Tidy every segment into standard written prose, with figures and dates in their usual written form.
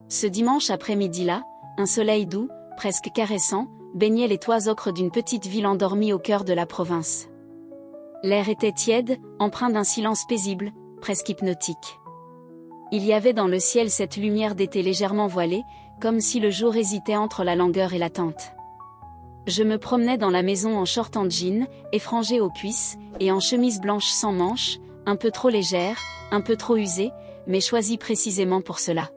Ce dimanche après-midi-là, un soleil doux, presque caressant, baignait les toits ocres d'une petite ville endormie au cœur de la province. L'air était tiède, empreint d'un silence paisible, presque hypnotique. Il y avait dans le ciel cette lumière d'été légèrement voilée, comme si le jour hésitait entre la langueur et l'attente. Je me promenais dans la maison en short en jean, effrangé aux cuisses, et en chemise blanche sans manches, un peu trop légère, un peu trop usée, mais choisie précisément pour cela.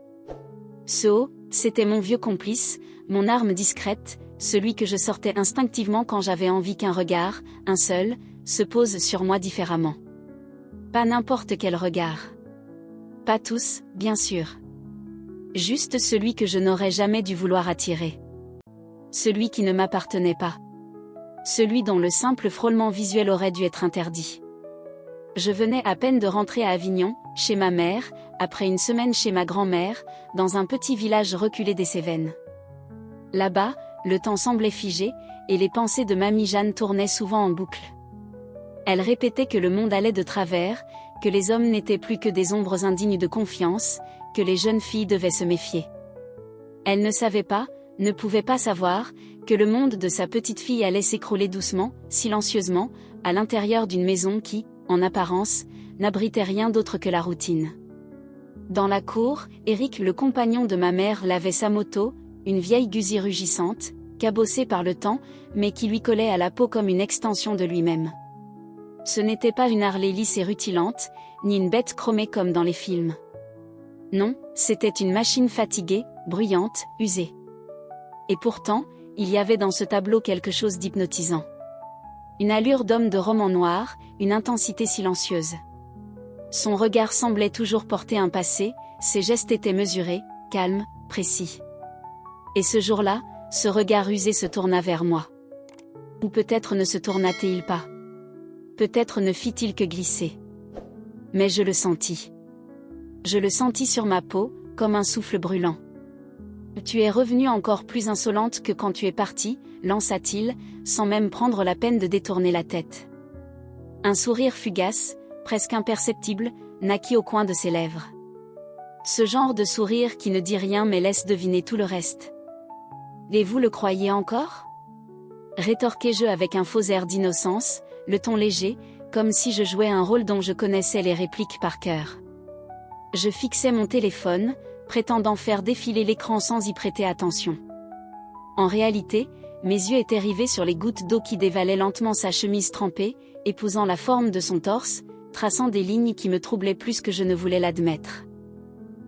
Ce haut, c'était mon vieux complice, mon arme discrète, celui que je sortais instinctivement quand j'avais envie qu'un regard, un seul, se pose sur moi différemment. Pas n'importe quel regard. Pas tous, bien sûr. Juste celui que je n'aurais jamais dû vouloir attirer. Celui qui ne m'appartenait pas. Celui dont le simple frôlement visuel aurait dû être interdit. Je venais à peine de rentrer à Avignon, chez ma mère, après une semaine chez ma grand-mère, dans un petit village reculé des Cévennes. Là-bas, le temps semblait figé, et les pensées de mamie Jeanne tournaient souvent en boucle. Elle répétait que le monde allait de travers, que les hommes n'étaient plus que des ombres indignes de confiance, que les jeunes filles devaient se méfier. Elle ne savait pas, ne pouvait pas savoir, que le monde de sa petite fille allait s'écrouler doucement, silencieusement, à l'intérieur d'une maison qui, en apparence, n'abritait rien d'autre que la routine. Dans la cour, Éric, le compagnon de ma mère, lavait sa moto, une vieille Guzzi rugissante, cabossée par le temps, mais qui lui collait à la peau comme une extension de lui-même. Ce n'était pas une Harley lisse et rutilante, ni une bête chromée comme dans les films. Non, c'était une machine fatiguée, bruyante, usée. Et pourtant, il y avait dans ce tableau quelque chose d'hypnotisant. Une allure d'homme de roman noir, une intensité silencieuse. Son regard semblait toujours porter un passé, ses gestes étaient mesurés, calmes, précis. Et ce jour-là, ce regard usé se tourna vers moi. Ou peut-être ne se tourna-t-il pas. Peut-être ne fit-il que glisser. Mais je le sentis. Je le sentis sur ma peau, comme un souffle brûlant. Tu es revenue encore plus insolente que quand tu es partie, lança-t-il, sans même prendre la peine de détourner la tête. Un sourire fugace, presque imperceptible, naquit au coin de ses lèvres. Ce genre de sourire qui ne dit rien mais laisse deviner tout le reste. Et vous le croyez encore ? Rétorquai-je avec un faux air d'innocence, le ton léger, comme si je jouais un rôle dont je connaissais les répliques par cœur. Je fixais mon téléphone, prétendant faire défiler l'écran sans y prêter attention. En réalité, mes yeux étaient rivés sur les gouttes d'eau qui dévalaient lentement sa chemise trempée, épousant la forme de son torse, traçant des lignes qui me troublaient plus que je ne voulais l'admettre.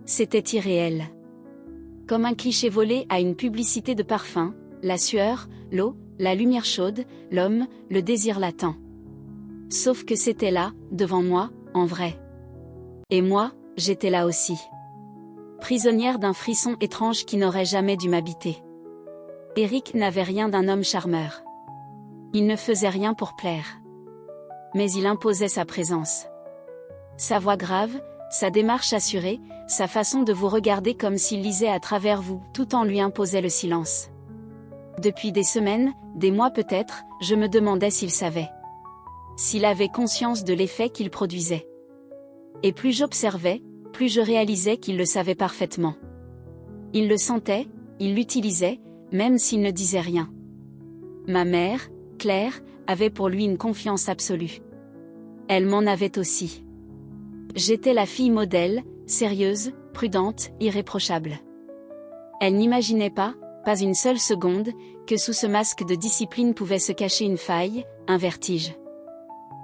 C'était irréel. Comme un cliché volé à une publicité de parfum, la sueur, l'eau, la lumière chaude, l'homme, le désir latent. Sauf que c'était là, devant moi, en vrai. Et moi, j'étais là aussi. Prisonnière d'un frisson étrange qui n'aurait jamais dû m'habiter. Éric n'avait rien d'un homme charmeur. Il ne faisait rien pour plaire. Mais il imposait sa présence. Sa voix grave, sa démarche assurée, sa façon de vous regarder comme s'il lisait à travers vous, tout en lui imposait le silence. Depuis des semaines, des mois peut-être, je me demandais s'il savait. S'il avait conscience de l'effet qu'il produisait. Et plus j'observais, plus je réalisais qu'il le savait parfaitement. Il le sentait, il l'utilisait, même s'il ne disait rien. Ma mère, Claire, avait pour lui une confiance absolue. Elle m'en avait aussi. J'étais la fille modèle, sérieuse, prudente, irréprochable. Elle n'imaginait pas une seule seconde, que sous ce masque de discipline pouvait se cacher une faille, un vertige.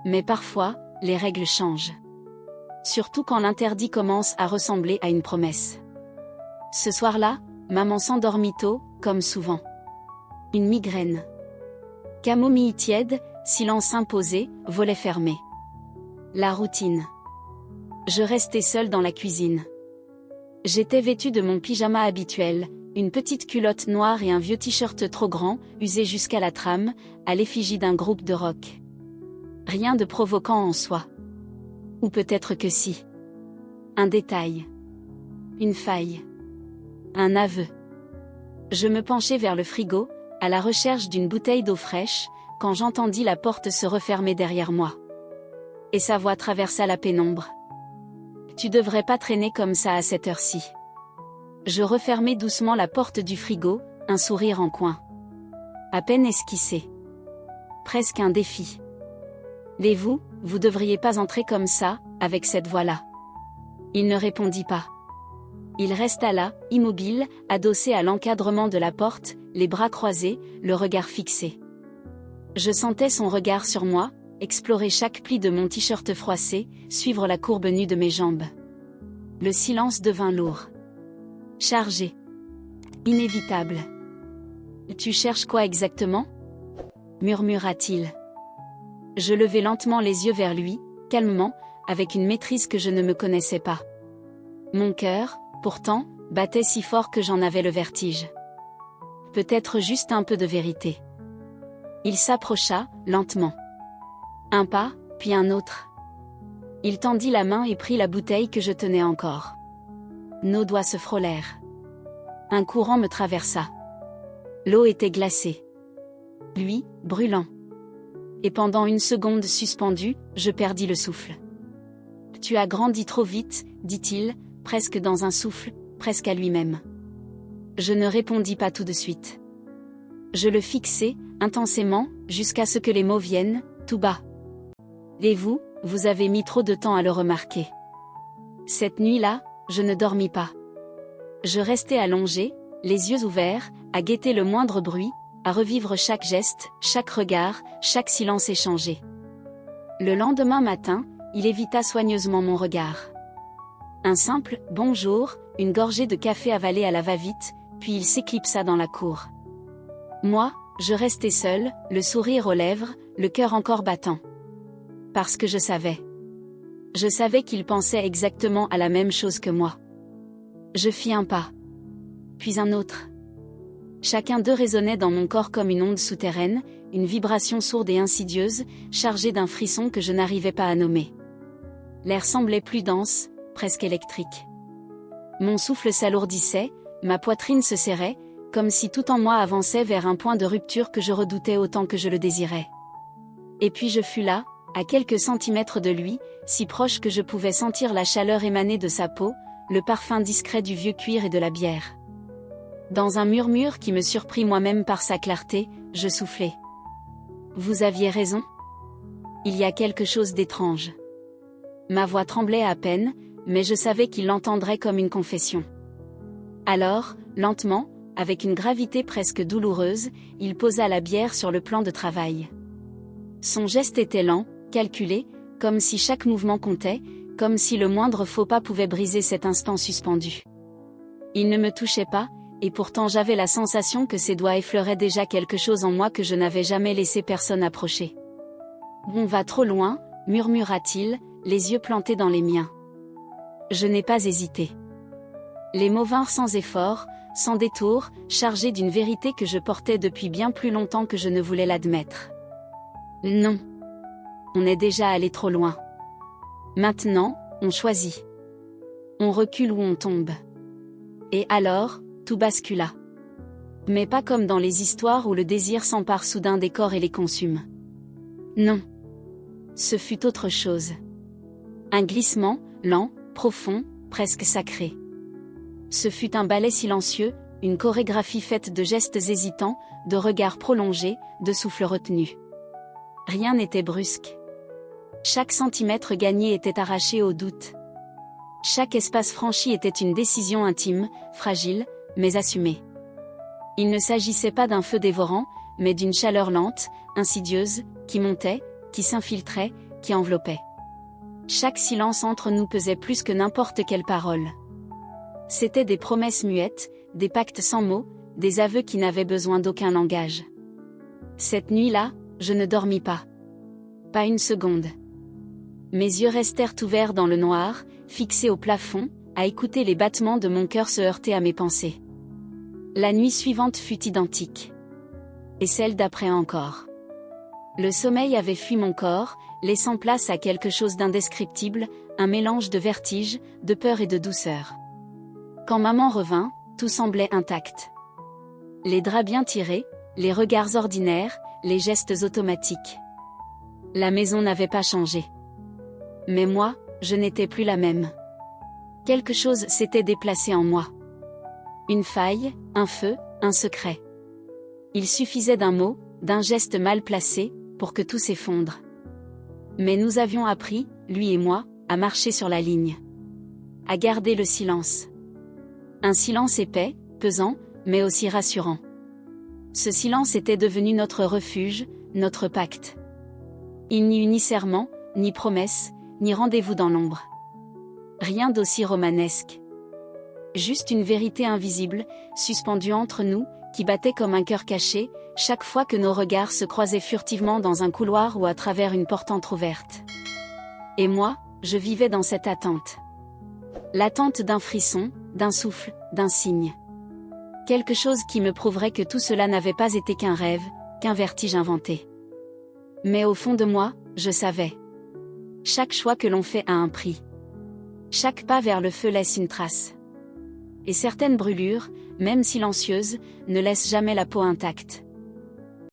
Mais parfois, les règles changent. Surtout quand l'interdit commence à ressembler à une promesse. Ce soir-là, maman s'endormit tôt, comme souvent. Une migraine. Camomille tiède, silence imposé, volet fermé. La routine. Je restais seule dans la cuisine. J'étais vêtue de mon pyjama habituel, une petite culotte noire et un vieux t-shirt trop grand, usé jusqu'à la trame, à l'effigie d'un groupe de rock. Rien de provoquant en soi. Ou peut-être que si. Un détail. Une faille. Un aveu. Je me penchai vers le frigo, à la recherche d'une bouteille d'eau fraîche, quand j'entendis la porte se refermer derrière moi. Et sa voix traversa la pénombre. Tu devrais pas traîner comme ça à cette heure-ci. Je refermai doucement la porte du frigo, un sourire en coin. À peine esquissé. Presque un défi. Et vous devriez pas entrer comme ça, avec cette voix-là. Il ne répondit pas. Il resta là, immobile, adossé à l'encadrement de la porte, les bras croisés, le regard fixé. Je sentais son regard sur moi, explorer chaque pli de mon t-shirt froissé, suivre la courbe nue de mes jambes. Le silence devint lourd. Chargé. Inévitable. Tu cherches quoi exactement ? Murmura-t-il. Je levai lentement les yeux vers lui, calmement, avec une maîtrise que je ne me connaissais pas. Mon cœur, pourtant, battait si fort que j'en avais le vertige. Peut-être juste un peu de vérité. Il s'approcha, lentement. Un pas, puis un autre. Il tendit la main et prit la bouteille que je tenais encore. Nos doigts se frôlèrent. Un courant me traversa. L'eau était glacée. Lui, brûlant. Et pendant une seconde suspendue, je perdis le souffle. « Tu as grandi trop vite, dit-il, presque dans un souffle, presque à lui-même. » Je ne répondis pas tout de suite. Je le fixai, intensément, jusqu'à ce que les mots viennent, tout bas. « Et vous avez mis trop de temps à le remarquer. » Cette nuit-là, je ne dormis pas. Je restai allongé, les yeux ouverts, à guetter le moindre bruit, à revivre chaque geste, chaque regard, chaque silence échangé. Le lendemain matin, il évita soigneusement mon regard. Un simple « bonjour », une gorgée de café avalée à la va-vite, puis il s'éclipsa dans la cour. Moi, je restai seul, le sourire aux lèvres, le cœur encore battant. Parce que je savais. Je savais qu'il pensait exactement à la même chose que moi. Je fis un pas. Puis un autre. Chacun d'eux résonnait dans mon corps comme une onde souterraine, une vibration sourde et insidieuse, chargée d'un frisson que je n'arrivais pas à nommer. L'air semblait plus dense, presque électrique. Mon souffle s'alourdissait, ma poitrine se serrait, comme si tout en moi avançait vers un point de rupture que je redoutais autant que je le désirais. Et puis je fus là, à quelques centimètres de lui, si proche que je pouvais sentir la chaleur émaner de sa peau, le parfum discret du vieux cuir et de la bière. Dans un murmure qui me surprit moi-même par sa clarté, je soufflai. « Vous aviez raison. Il y a quelque chose d'étrange. » Ma voix tremblait à peine, mais je savais qu'il l'entendrait comme une confession. Alors, lentement, avec une gravité presque douloureuse, il posa la bière sur le plan de travail. Son geste était lent, calculé, comme si chaque mouvement comptait, comme si le moindre faux pas pouvait briser cet instant suspendu. Il ne me touchait pas, et pourtant j'avais la sensation que ses doigts effleuraient déjà quelque chose en moi que je n'avais jamais laissé personne approcher. « On va trop loin », murmura-t-il, les yeux plantés dans les miens. Je n'ai pas hésité. Les mots vinrent sans effort, sans détour, chargés d'une vérité que je portais depuis bien plus longtemps que je ne voulais l'admettre. Non. On est déjà allé trop loin. Maintenant, on choisit. On recule ou on tombe. Et alors, tout bascula. Mais pas comme dans les histoires où le désir s'empare soudain des corps et les consume. Non. Ce fut autre chose. Un glissement, lent, profond, presque sacré. Ce fut un ballet silencieux, une chorégraphie faite de gestes hésitants, de regards prolongés, de souffles retenus. Rien n'était brusque. Chaque centimètre gagné était arraché au doute. Chaque espace franchi était une décision intime, fragile, mais assumée. Il ne s'agissait pas d'un feu dévorant, mais d'une chaleur lente, insidieuse, qui montait, qui s'infiltrait, qui enveloppait. Chaque silence entre nous pesait plus que n'importe quelle parole. C'étaient des promesses muettes, des pactes sans mots, des aveux qui n'avaient besoin d'aucun langage. Cette nuit-là, je ne dormis pas. Pas une seconde. Mes yeux restèrent ouverts dans le noir, fixés au plafond, à écouter les battements de mon cœur se heurter à mes pensées. La nuit suivante fut identique. Et celle d'après encore. Le sommeil avait fui mon corps, laissant place à quelque chose d'indescriptible, un mélange de vertige, de peur et de douceur. Quand maman revint, tout semblait intact. Les draps bien tirés, les regards ordinaires, les gestes automatiques. La maison n'avait pas changé. Mais moi, je n'étais plus la même. Quelque chose s'était déplacé en moi. Une faille, un feu, un secret. Il suffisait d'un mot, d'un geste mal placé, pour que tout s'effondre. Mais nous avions appris, lui et moi, à marcher sur la ligne. À garder le silence. Un silence épais, pesant, mais aussi rassurant. Ce silence était devenu notre refuge, notre pacte. Il n'y eut ni serment, ni promesse, ni rendez-vous dans l'ombre. Rien d'aussi romanesque. Juste une vérité invisible, suspendue entre nous, qui battait comme un cœur caché, chaque fois que nos regards se croisaient furtivement dans un couloir ou à travers une porte entr'ouverte. Et moi, je vivais dans cette attente. L'attente d'un frisson, d'un souffle, d'un signe. Quelque chose qui me prouverait que tout cela n'avait pas été qu'un rêve, qu'un vertige inventé. Mais au fond de moi, je savais. Chaque choix que l'on fait a un prix. Chaque pas vers le feu laisse une trace. Et certaines brûlures, même silencieuses, ne laissent jamais la peau intacte.